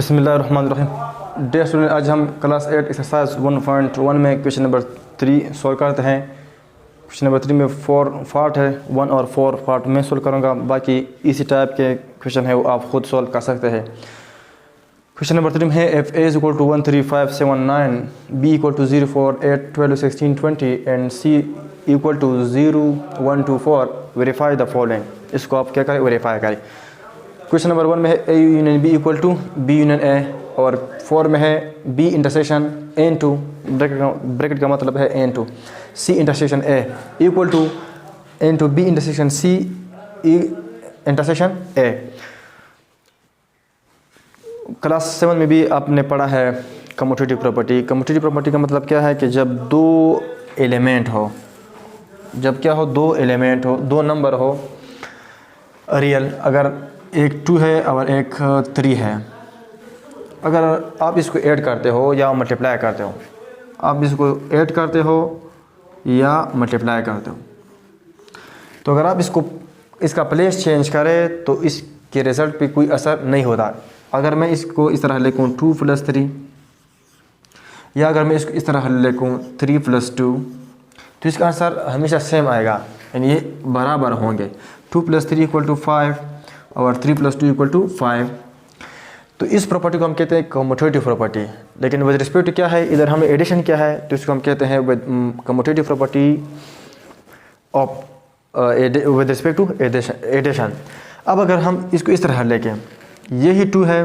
बिस्मिल्लाहिर्रहमानिर्रहीम। Dear student, आज हम क्लास 8 एक्सरसाइज 1.1 में क्वेश्चन नंबर 3 सॉल्व करते हैं। क्वेश्चन नंबर 3 में 4 पार्ट है, 1 और 4 पार्ट में सॉल्व करूँगा। बाकी इसी टाइप के क्वेश्चन है वो आप खुद सॉल्व कर सकते हैं। क्वेश्चन नंबर 3 में है F A is equal to 13579, B equal to 0 4 8 12 16 20 and C equal to 0 1 2 4, verify the following. इसको आप क्या करें, वेरीफाई करें। क्वेश्चन नंबर 1 में है A union B equal to B union A, और 4 में है B intersection into, bracket का मतलब है into, C intersection A equal to into B intersection C intersection A. Class 7 में भी आपने पढ़ा है कम्यूटेटिव प्रॉपर्टी। कम्यूटेटिव प्रॉपर्टी का मतलब क्या है कि जब दो एलिमेंट हो, जब क्या हो, दो एलिमेंट हो, दो नंबर हो रियल, अगर एक 2 है और एक 3 है, अगर आप इसको ऐड करते हो या मल्टीप्लाई करते हो, आप इसको ऐड करते हो या मल्टीप्लाई करते हो, तो अगर आप इसका प्लेस चेंज करें तो इसके रिज़ल्ट पे कोई असर नहीं होता। अगर मैं इसको इस तरह लिखूँ 2 + 3, या अगर मैं इसको इस तरह लिखूँ 3 + 2, तो इसका आंसर हमेशा सेम आएगा, यानी ये बराबर होंगे। 2 + 3 = 5 और 3 + 2 = 5। तो इस प्रॉपर्टी को हम कहते हैं कम्यूटेटिव प्रॉपर्टी। लेकिन विद रिस्पेक्ट टू क्या है, इधर हमने एडिशन किया है तो इसको हम कहते हैं commutative property of with respect to addition. अब अगर हम इसको इस तरह लेके, यही 2 है,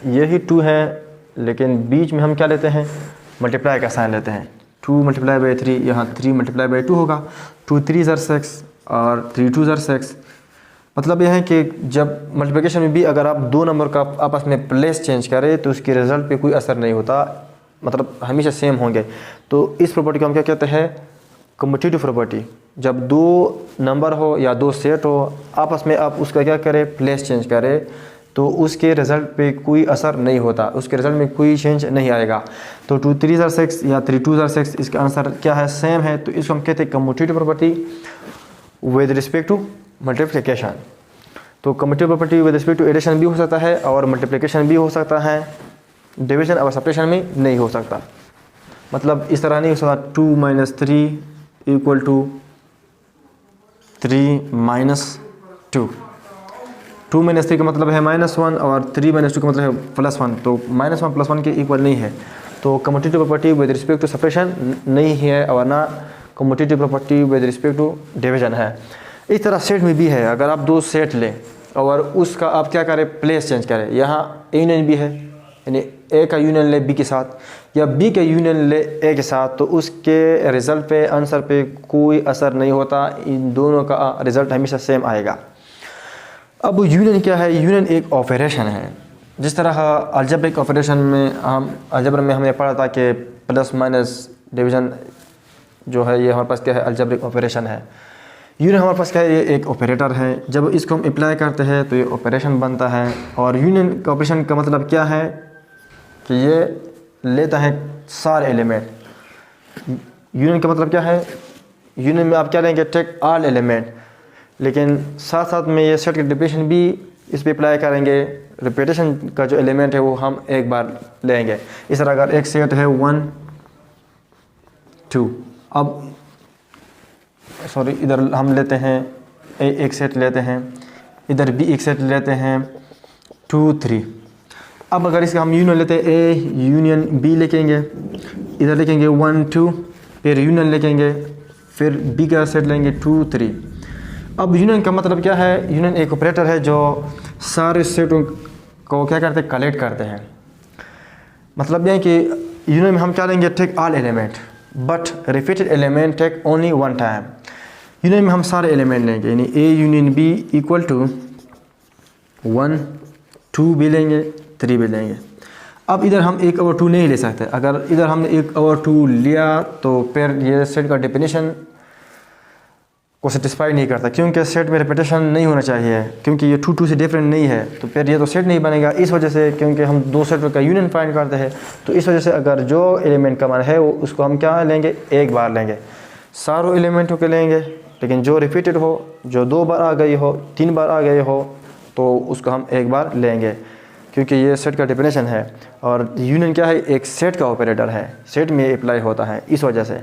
यही 2 है, लेकिन बीच में हम क्या लेते हैं, मल्टीप्लाई का साइन लेते हैं। 2 × 3, यहाँ 3 × 2 होगा। 2 3 = 6 और 3 2 = 6। मतलब यह है कि जब मल्टीप्लिकेशन में भी अगर आप दो नंबर का आपस में प्लेस चेंज करें तो उसके रिज़ल्ट पे कोई असर नहीं होता, मतलब हमेशा सेम होंगे। तो इस प्रॉपर्टी को हम क्या कहते हैं, कम्यूटेटिव प्रॉपर्टी। जब दो नंबर हो या दो सेट हो, आपस में आप उसका क्या करें, प्लेस चेंज करें, तो उसके रिज़ल्ट पे कोई असर नहीं होता, उसके रिज़ल्ट में कोई चेंज नहीं आएगा। तो 2 3 = 6 या 3 2 = 6, इसका आंसर क्या है, सेम है। तो इसको हम कहते हैं commutative property with respect to multiplication. तो commutative property with respect to addition भी हो सकता है और मल्टीप्लिकेशन भी हो सकता है, डिवीजन और सब्ट्रैक्शन में नहीं हो सकता। मतलब इस तरह नहीं हो सकता 2 - 3 = 3 - 2। 2 - 3 का मतलब है -1 और 3 - 2 का मतलब है +1। तो -1 + 1 के इक्वल नहीं है। तो commutative property with respect to subtraction नहीं है, और ना commutative property with respect to division है। इस तरह सेट में भी है, अगर आप दो सेट लें और उसका आप क्या करें, प्लेस चेंज करें। यहाँ ए यूनियन बी है, यानी ए का यूनियन ले बी के साथ, या बी का यूनियन ले ए के साथ, तो उसके रिज़ल्ट पे, आंसर पे कोई असर नहीं होता। इन दोनों का रिज़ल्ट हमेशा सेम आएगा। अब यूनियन क्या है, यूनियन एक ऑपरेशन है। जिस तरह अलजेब्रिक ऑपरेशन में अलजेब्रा में हमने पढ़ा था कि प्लस माइनस डिवीज़न जो है, ये हमारे पास क्या है, अलजेब्रिक ऑपरेशन है। यूनियन हमारे पास क्या है, ये एक ऑपरेटर है। जब इसको हम अप्लाई करते हैं तो ये ऑपरेशन बनता है। और यूनियन का ऑपरेशन का मतलब क्या है कि ये लेता है सारे एलिमेंट। यूनियन का मतलब क्या है, यूनियन में आप क्या लेंगे, टेक ऑल एलिमेंट। लेकिन साथ साथ में ये सेट का डिफिनेशन भी इस पर अप्लाई करेंगे। रिपीटेशन का जो एलिमेंट है वो हम एक बार लेंगे। इस तरह अगर एक सेट है 1 2, अब सॉरी, इधर हम लेते हैं ए एक सेट लेते हैं, इधर बी एक सेट लेते हैं 2 3। अब अगर इसका हम यूनियन लेते हैं, ए यूनियन बी लिखेंगे, इधर लिखेंगे 1 2, फिर यूनियन लिखेंगे, फिर बी का सेट लेंगे 2 3। अब यूनियन का मतलब क्या है, यूनियन एक ऑपरेटर है जो सारे सेटों को क्या करते हैं, कलेक्ट करते हैं। मतलब यह है कि यूनियन में हम क्या लेंगे, take all element but repeated element take only 1 time. Union में हम सारे एलिमेंट लेंगे, यानी A union B equal to 1 2 भी लेंगे, 3 भी लेंगे। अब इधर हम 1 और 2 नहीं ले सकते। अगर इधर हमने 1 और 2 लिया तो फिर ये सेट का डेफिनेशन को सेटिस्फाई नहीं करता, क्योंकि सेट में रिपीटेशन नहीं होना चाहिए, क्योंकि ये 2 2 से डिफरेंट नहीं है, तो फिर ये तो सेट नहीं बनेगा। इस वजह से, क्योंकि हम दो सेट का यूनियन फाइंड करते हैं, तो इस वजह से अगर जो एलिमेंट का मान है वो उसको हम क्या लेंगे, एक बार लेंगे, सारों एलिमेंटों के लेंगे। लेकिन जो रिपीटेड हो, जो 2 बार आ गई हो, 3 बार आ गई हो, तो उसको हम एक बार लेंगे, क्योंकि ये सेट का डेफिनेशन है। और यूनियन क्या है, एक सेट का ऑपरेटर है, सेट में अप्लाई होता है, इस वजह से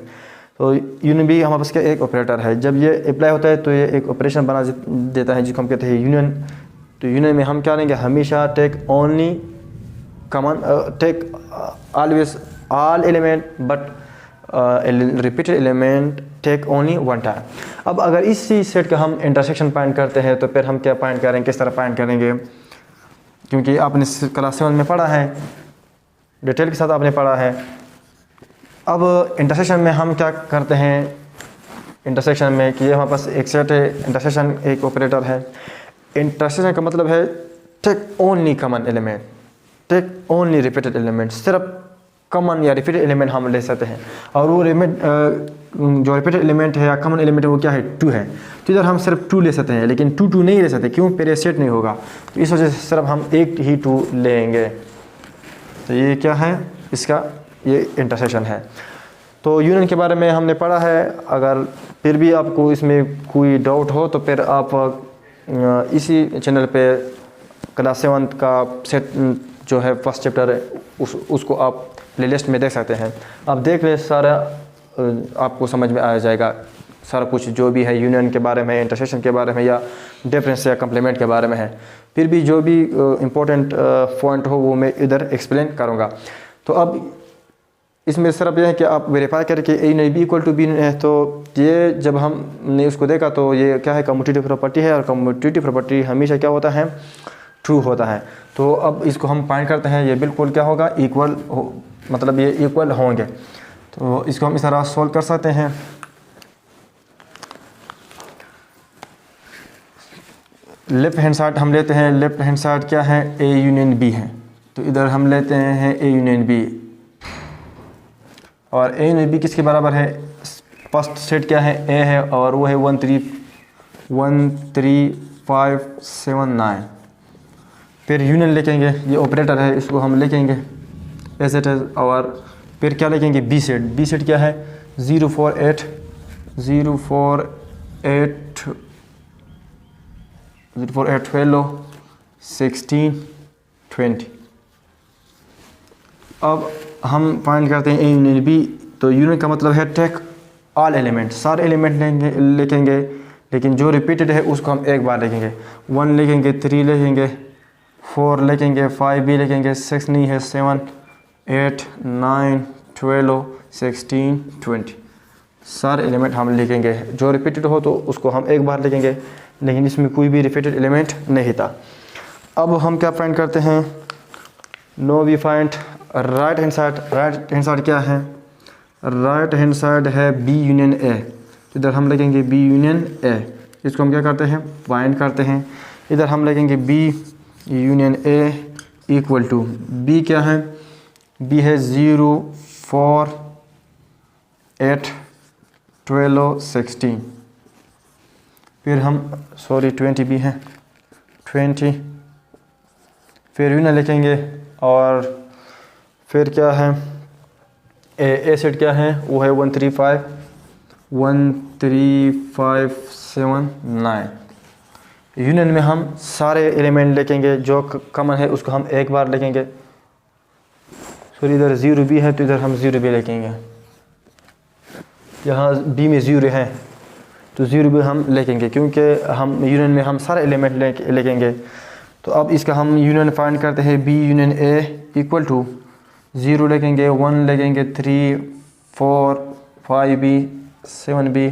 तो यूनियन भी हमारे पास क्या एक ऑपरेटर है। जब ये अप्लाई होता है तो ये एक ऑपरेशन बना देता है जिसको हम कहते हैं यूनियन। तो यूनियन में हम क्या लेंगे, हमेशा take only common, take always all element but repeated element take only one time. अब अगर इसी सेट का हम इंटरसेक्शन फाइंड करते हैं तो फिर हम क्या फाइंड करेंगे, किस तरह फाइंड करेंगे, क्योंकि आपने क्लास 7 में पढ़ा है, डिटेल के साथ आपने पढ़ा है। अब इंटरसेक्शन में हम क्या करते हैं, इंटरसेक्शन में कि ये हमारे पास एक सेट है, इंटरसेक्शन एक ऑपरेटर है। इंटरसेक्शन का मतलब है take only common element, take only repeated element, सिर्फ कॉमन या रिपीटेड एलिमेंट हम ले सकते हैं। और वो जो रिपीटेड एलिमेंट है या कॉमन एलिमेंट है वो क्या है, 2 है। तो इधर हम सिर्फ 2 ले सकते हैं, लेकिन 2 नहीं ले सकते, क्यों, फिर ये सेट नहीं होगा। तो इस वजह से सिर्फ हम एक ही 2 लेंगे। तो ये क्या है, इसका ये इंटरसेक्शन है। तो यूनियन के बारे में हमने पढ़ा है। अगर फिर भी आपको इसमें कोई डाउट हो तो फिर आप इसी चैनल पे क्लास 7 का सेट जो है फर्स्ट चैप्टर है उसको आप प्लेलिस्ट में देख सकते हैं। आप देख ले, सारा आपको समझ में आ जाएगा, सारा कुछ जो भी है यूनियन के बारे में, इंटरसेक्शन के बारे में, या डिफरेंस या कम्प्लीमेंट के बारे में है। फिर भी जो भी इम्पोर्टेंट पॉइंट हो वो मैं इधर एक्सप्लेन करूँगा। तो अब इसमें सिर्फ यह है कि आप वेरीफाई करके A union B equal to B है। तो ये जब हमने उसको देखा तो ये क्या है, कम्यूटेटिव प्रॉपर्टी है, और कम्यूटेटिव प्रॉपर्टी हमेशा क्या होता है, ट्रू होता है। तो अब इसको हम फाइंड करते हैं, ये बिल्कुल क्या होगा, इक्वल हो, मतलब ये इक्वल होंगे। तो इसको हम इस तरह सॉल्व कर सकते हैं। लेफ्ट हैंड साइड हम लेते हैं, लेफ्ट हैंड साइड क्या है, ए यूनियन बी है। तो इधर हम लेते हैं ए यूनियन बी, और ए यूनियन बी किसके बराबर है, फर्स्ट सेट क्या है, ए है, और वो है 13579। फिर यूनियन लिखेंगे, ये ऑपरेटर है, इसको हम लिखेंगे एज इट इज। और फिर क्या लिखेंगे, बी सेट, बी सेट क्या है, 048 12 16 20। अब हम फाइंड करते हैं ए यूनियन बी। तो यूनियन का मतलब है टेक ऑल एलिमेंट, सारे एलिमेंट लिखेंगे, लेकिन जो रिपीटेड है उसको हम एक बार लिखेंगे। 1 लिखेंगे, 3 लिखेंगे, 4 लिखेंगे, 5 भी लिखेंगे, 6 नहीं है, 7 8 9 12 16 20। सारे एलिमेंट हम लिखेंगे, जो रिपीटेड हो तो उसको हम एक बार लिखेंगे, लेकिन इसमें कोई भी रिपीटेड एलिमेंट नहीं था। अब हम क्या फाइंड करते हैं, no we find right hand side. Right hand side क्या है, राइट हैंड साइड है बी यूनियन ए। इधर हम लिखेंगे बी यूनियन ए, इसको हम क्या करते हैं, फाइंड करते हैं। इधर हम लिखेंगे B union A equal to, B क्या है, बी है 0 4 8 12 16। फिर हम 20 भी है 20। फिर यूनियन लिखेंगे, और फिर क्या है, ए सेट क्या है, वो है 13579। यूनियन में हम सारे एलिमेंट लिखेंगे, जो कॉमन है उसको हम एक बार लिखेंगे। सॉरी, इधर 0 भी है तो इधर हम 0 भी लिखेंगे। यहाँ बी में 0 है तो 0 भी हम लिखेंगे, क्योंकि हम यूनियन में हम सारे एलिमेंट लिखेंगे। तो अब इसका हम यूनियन फाइंड करते हैं, B union A equal to 0 लिखेंगे, 1 लिखेंगे, 3 4 5 भी, 7 भी,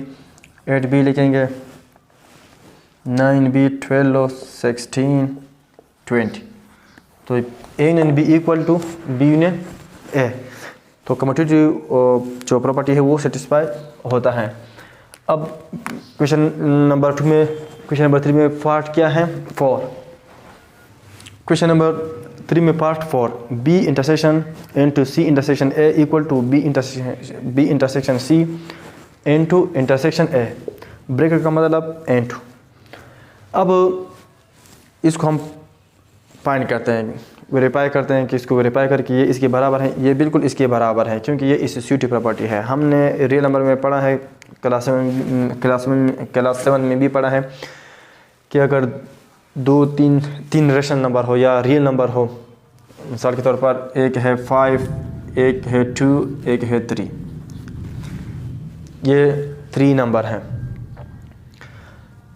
8 भी लिखेंगे, 9 भी, 12 16 20। तो A union B equal to B union A. तो कम्यूटेटिव जो प्रॉपर्टी है वो सेटिस्फाई होता है। अब क्वेश्चन नंबर 3 में पार्ट क्या है, 4। क्वेश्चन नंबर 3 में part 4, B intersection into C intersection A equal to B intersection C into intersection A. Bracket का मतलब इनटू। अब इसको हम फाइंड करते हैं, वेरीफाई करते हैं कि इसको वेरीफाई करके ये इसके बराबर है, ये बिल्कुल इसके बराबर है, क्योंकि ये एसोसिएटिव प्रॉपर्टी है। हमने रियल नंबर में पढ़ा है, क्लास 7 में भी पढ़ा है कि अगर तीन रेशनल नंबर हो या रियल नंबर हो, मिसाल के तौर पर एक है 5, एक है 2, एक है 3, ये 3 नंबर हैं।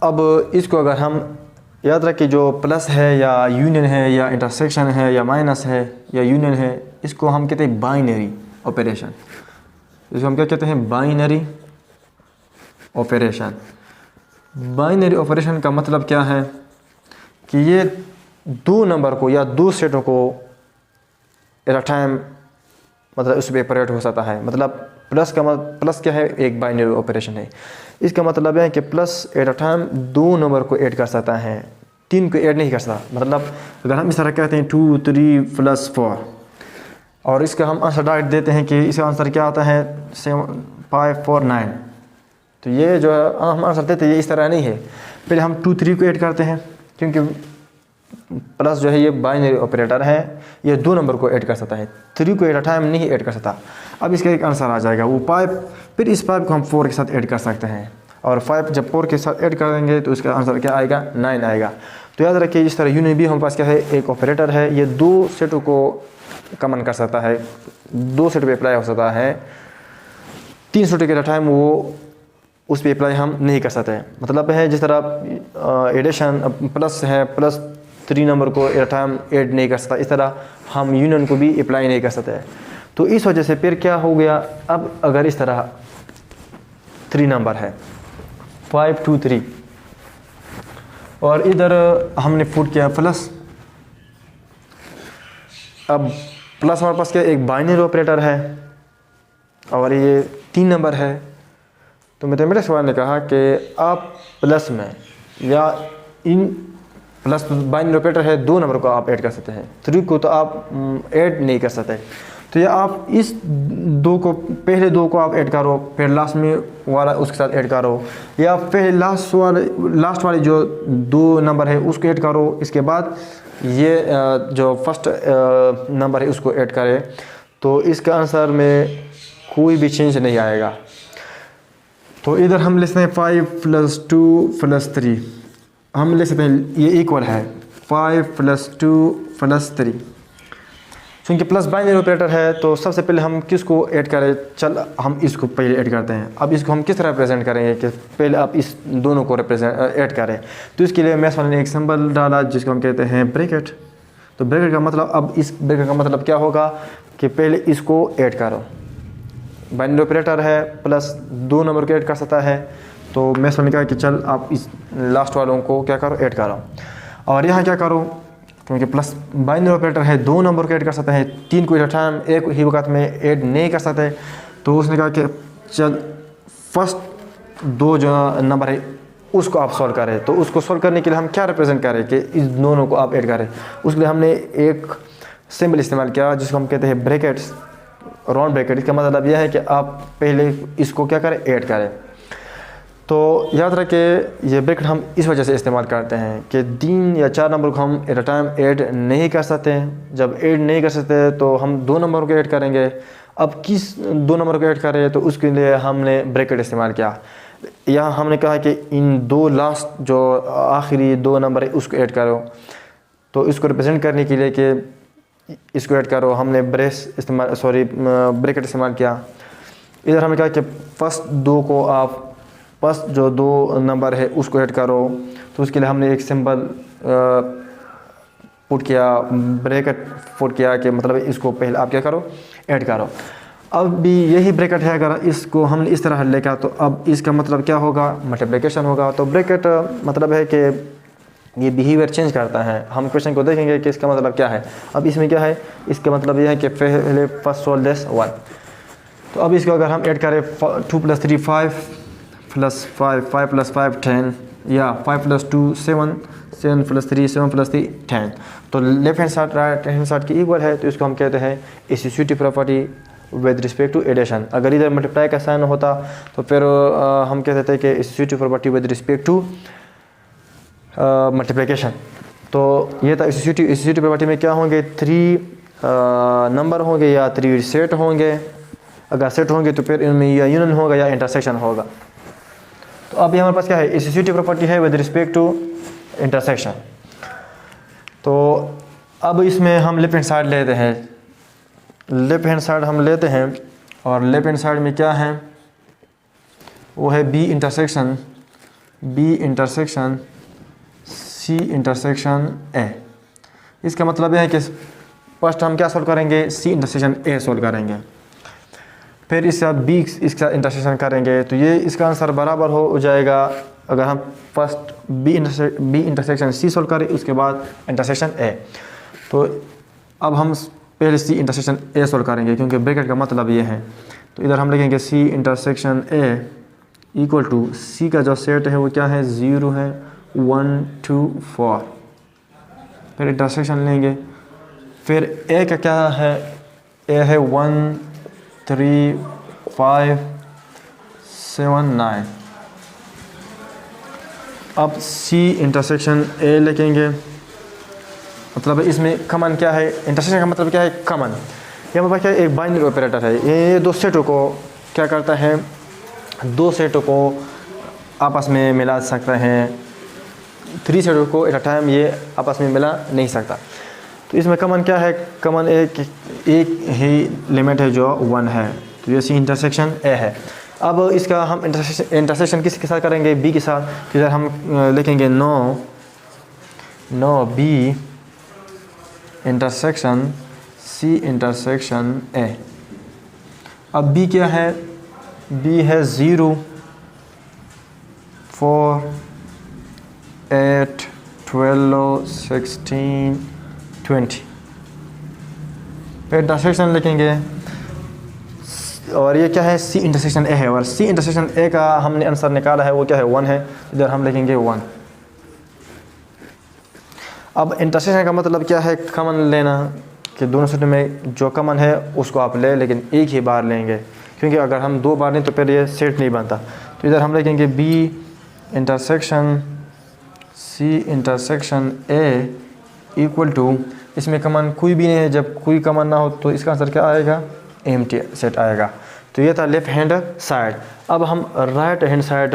अब इसको अगर हम याद रखें, जो प्लस है या यूनियन है या इंटरसेक्शन है या माइनस है या यूनियन है, इसको हम कहते हैं बाइनरी ऑपरेशन। इसको हम क्या कहते हैं? Binary operation. बाइनरी ऑपरेशन का मतलब क्या है कि ये दो नंबर को या दो सेटों को एट अ टाइम मतलब उस पर ऑपरेट हो सकता है। मतलब प्लस क्या है? एक बाइनरी ऑपरेशन है। इसका मतलब है कि प्लस एट अ टाइम दो नंबर को ऐड कर सकता है, 3 को ऐड नहीं कर सकता। मतलब अगर हम इस तरह कहते हैं 2, 3 + 4 और इसका हम आंसर डायरेक्ट देते हैं कि इसका आंसर क्या आता है? 7, 5, 4, 9। तो ये जो हम आंसर देते हैं ये इस तरह नहीं है। पहले हम 2, 3 को ऐड करते हैं, क्योंकि प्लस जो है ये बाइनरी ऑपरेटर है, ये दो नंबर को ऐड कर सकता है, 3 को एट अ टाइम नहीं ऐड कर सकता। अब इसका एक आंसर आ जाएगा वो 5, फिर इस 5 को हम 4 के साथ ऐड कर सकते हैं, और 5 जब 4 के साथ ऐड कर देंगे तो इसका आंसर क्या आएगा? 9 आएगा। तो याद रखिए इस तरह यूनियन भी हमारे पास क्या है? एक ऑपरेटर है, ये दो सेटों को कमन कर सकता है, दो सेट पे अप्लाई हो सकता है, 3 सेटों के टाइम वो उस पर अप्लाई हम नहीं कर सकते। मतलब है जिस तरह एडिशन प्लस है, प्लस 3 नंबर को एट अ टाइम ऐड नहीं कर सकता, इस तरह हम यूनियन को भी अप्लाई नहीं कर सकते। तो इस वजह से फिर क्या हो गया? अब अगर इस तरह 3 नंबर है 5, 2, 3 और इधर हमने पुट किया प्लस, अब प्लस हमारे पास क्या? एक बाइनरी ऑपरेटर है और ये 3 नंबर है। तो मैथमेटिक्स वाले ने कहा कि आप प्लस में या इन प्लस बाइनरी ऑपरेटर है, दो नंबर को आप ऐड कर सकते हैं, 3 को तो आप ऐड नहीं कर सकते। तो या आप इस दो को, पहले दो को आप ऐड करो, फिर लास्ट में वाला उसके साथ ऐड करो, या पहले लास्ट वाले जो दो नंबर है उसको ऐड करो, इसके बाद ये जो फर्स्ट नंबर है उसको ऐड करें, तो इसका आंसर में कोई भी चेंज नहीं आएगा। तो इधर हम लिखते हैं 5 + 2 + 3, हम लिख सकते हैं ये इक्वल है 5 + 2 + 3। क्योंकि प्लस बाइनरी ऑपरेटर है तो सबसे पहले हम किसको ऐड करें? चल हम इसको पहले ऐड करते हैं। अब इसको हम किस तरह रिप्रेजेंट करेंगे कि पहले आप इस दोनों को ऐड करें? तो इसके लिए मैथ्स वाले ने एक सिंबल डाला जिसको हम कहते हैं ब्रैकेट। तो ब्रैकेट का मतलब, अब इस ब्रैकेट का मतलब क्या होगा कि पहले इसको ऐड करो। बाइनरी ऑपरेटर है, प्लस दो नंबर को ऐड कर सकता है, तो मैथ्स वाले ने कहा कि चल आप इस लास्ट वालों को क्या करो? ऐड करो। और यहाँ क्या करो? क्योंकि प्लस बाइनरी ऑपरेटर है, दो नंबर को ऐड कर सकते हैं, 3 को एट अ टाइम एक ही वक्त में ऐड नहीं कर सकते। तो उसने कहा कि चल फर्स्ट दो जो नंबर है उसको आप सॉल्व करें। तो उसको सॉल्व करने के लिए हम क्या रिप्रेजेंट करें कि इस दोनों को आप ऐड करें? उसके लिए हमने एक सिंबल इस्तेमाल किया जिसको हम कहते हैं ब्रैकेट्स, राउंड ब्रैकेट। इसका मतलब यह है कि आप पहले इसको क्या करें? ऐड करें। तो याद रखें ये ब्रैकेट हम इस वजह से इस्तेमाल करते हैं कि 3 या 4 नंबर को हम एट अ टाइम ऐड नहीं कर सकते हैं। जब ऐड नहीं कर सकते तो हम 2 नंबर को ऐड करेंगे। अब किस 2 नंबर को ऐड करें? तो उसके लिए हमने ब्रैकेट इस्तेमाल किया। यहाँ हमने कहा कि इन दो लास्ट जो आखिरी 2 नंबर है उसको ऐड करो। तो इसको रिप्रेजेंट करने के लिए कि इसको ऐड करो, हमने ब्रैकेट इस्तेमाल किया। इधर हमने कहा कि फर्स्ट जो 2 नंबर है उसको ऐड करो, तो उसके लिए हमने एक सिंबल पुट किया, ब्रैकेट पुट किया कि मतलब इसको पहले आप क्या करो? ऐड करो। अब भी यही ब्रैकेट है, अगर इसको हमने इस तरह लिखा तो अब इसका मतलब क्या होगा? मल्टीप्लिकेशन होगा। तो ब्रैकेट मतलब है कि ये बिहेवियर चेंज करता है। हम क्वेश्चन को देखेंगे कि इसका मतलब क्या है। अब इसमें क्या है? इसका मतलब यह है कि पहले फर्स्ट सोल्व दिस 1। तो अब इसको अगर हम ऐड करें 2 + 3 5 + 5 5 + 5 10, या 5 + 2 7 7 + 3 7 + 3 10। तो left hand side right hand side की इक्वल है, तो इसको हम कहते हैं associative property with respect to addition. अगर इधर मल्टीप्लाई का साइन होता तो फिर हम कहते थे कि associative property with respect to multiplication. तो ये था एसोसिएटिव प्रॉपर्टी में क्या होंगे? 3 नंबर होंगे या 3 सेट होंगे। अगर सेट होंगे तो फिर इनमें या यूनियन होगा या इंटरसेक्शन होगा। तो अब ये हमारे पास क्या है? एसोसिएटिव प्रॉपर्टी है विद रिस्पेक्ट टू इंटरसेक्शन। तो अब इसमें हम लेफ्ट हैंड साइड लेते हैं, लेफ्ट हैंड साइड हम लेते हैं और लेफ्ट हैंड साइड में क्या है, वो है B intersection C intersection A. इसका मतलब यह है कि फर्स्ट हम क्या सॉल्व करेंगे, सी इंटरसेक्शन ए सॉल्व करेंगे, फिर इसका बी इसका इंटरसेक्शन करेंगे, तो ये इसका आंसर बराबर हो जाएगा अगर हम first B intersection C solve करें उसके बाद इंटरसेक्शन ए। तो अब हम पहले सी इंटरसेक्शन ए सॉल्व करेंगे क्योंकि ब्रैकेट का मतलब ये है। तो इधर हम लिखेंगे C intersection A equal to C का जो सेट है वो क्या है, 0 है, 1 2 4, फिर इंटरसेक्शन लेंगे, फिर ए का क्या है, ए है 1 3 5 7 9। अब सी इंटरसेक्शन ए लिखेंगे, मतलब इसमें कॉमन क्या है, इंटरसेक्शन का मतलब क्या है, कॉमन। ये मतलब क्या है, एक बाइनरी ऑपरेटर है, ये दो सेटों को क्या करता है, दो सेटों को आपस में मिला सकता है, 3 सेटों को एट अ टाइम ये आपस में मिला नहीं सकता। तो इसमें कॉमन क्या है, कॉमन एक ही लिमिट है जो 1 है, तो ये सी इंटरसेक्शन ए है। अब इसका हम इंटरसेक्शन किसके साथ करेंगे, बी के साथ, तो इधर हम लिखेंगे no B intersection C intersection A. अब बी क्या है, बी है 0 4 8 12 16 20, फिर इंटरसेक्शन लिखेंगे और ये क्या है, सी इंटरसेक्शन ए है, और सी इंटरसेक्शन ए का हमने आंसर निकाला है वो क्या है, 1 है, इधर हम लिखेंगे 1। अब इंटरसेक्शन का मतलब क्या है, कॉमन लेना, कि दोनों सेट में जो कॉमन है उसको आप ले, लेकिन एक ही बार लेंगे, क्योंकि अगर हम 2 बार लें तो फिर ये सेट नहीं बनता। तो इधर हम लिखेंगे B intersection C intersection A equal to, इसमें कॉमन कोई भी नहीं है, जब कोई कॉमन ना हो तो इसका आंसर क्या आएगा, एम्प्टी सेट आएगा। तो ये था लेफ्ट हैंड साइड। अब हम राइट हैंड साइड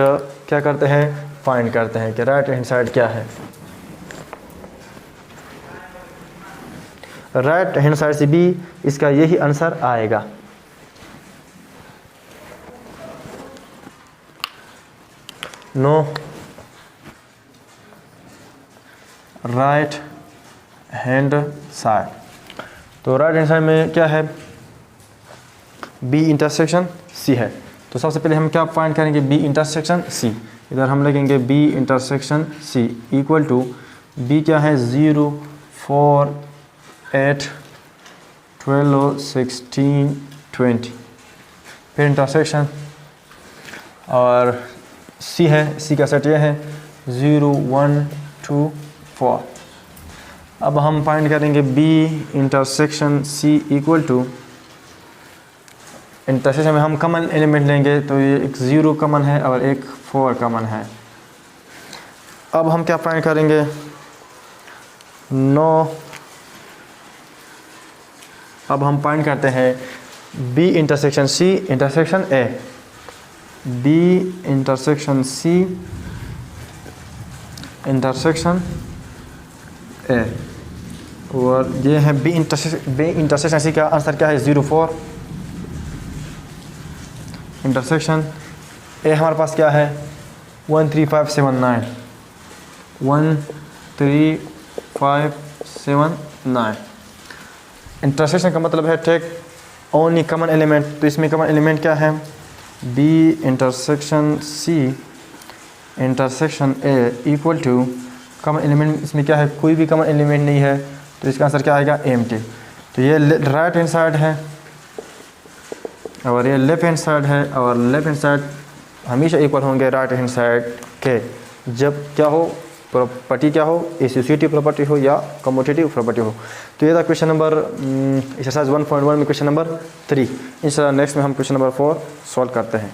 क्या करते हैं, फाइंड करते हैं कि राइट हैंड साइड क्या है। राइट हैंड साइड से भी इसका यही आंसर आएगा। नो राइट हैंड साइड, तो राइट हैंड साइड में क्या है, बी इंटरसेक्शन सी है। तो सबसे पहले हम क्या फाइंड करेंगे, बी इंटरसेक्शन सी। इधर हम लगेंगे B intersection C equal to, B क्या है, 0 4 8 12 16 20, फिर इंटरसेक्शन, और सी है, सी का सेट ये है 0 1 2 4। अब हम फाइंड करेंगे B intersection C equal to, intersection में हम कॉमन एलिमेंट लेंगे, तो ये एक 0 कॉमन है और एक 4 कॉमन है। अब हम क्या फाइंड करेंगे, नो, अब हम फाइंड करते हैं B intersection C intersection A, B intersection C intersection A, और ये है बी इंटरसेक्शन सी का आंसर क्या है, 0 4, इंटरसेक्शन ए हमारे पास क्या है, 1 3 5 7 9, 1 3 5 7 9। इंटरसेक्शन का मतलब है टेक ओनली कॉमन एलिमेंट, तो इसमें कॉमन एलिमेंट क्या है, B intersection C intersection A equal to, common element इसमें क्या है, कोई भी कॉमन एलिमेंट नहीं है, तो इसका आंसर क्या आएगा, एम्प्टी। तो ये राइट हैंड साइड है और ये लेफ्ट हैंड साइड है, और लेफ्ट हैंड साइड हमेशा इक्वल होंगे राइट हैंड साइड के, जब क्या हो, प्रॉपर्टी क्या हो, एसोसिएटिव प्रॉपर्टी हो या कम्यूटेटिव प्रॉपर्टी हो। तो ये था क्वेश्चन नंबर एक्सरसाइज 1.1 में क्वेश्चन नंबर 3। इंशाल्लाह नेक्स्ट में हम क्वेश्चन नंबर 4 सॉल्व करते हैं।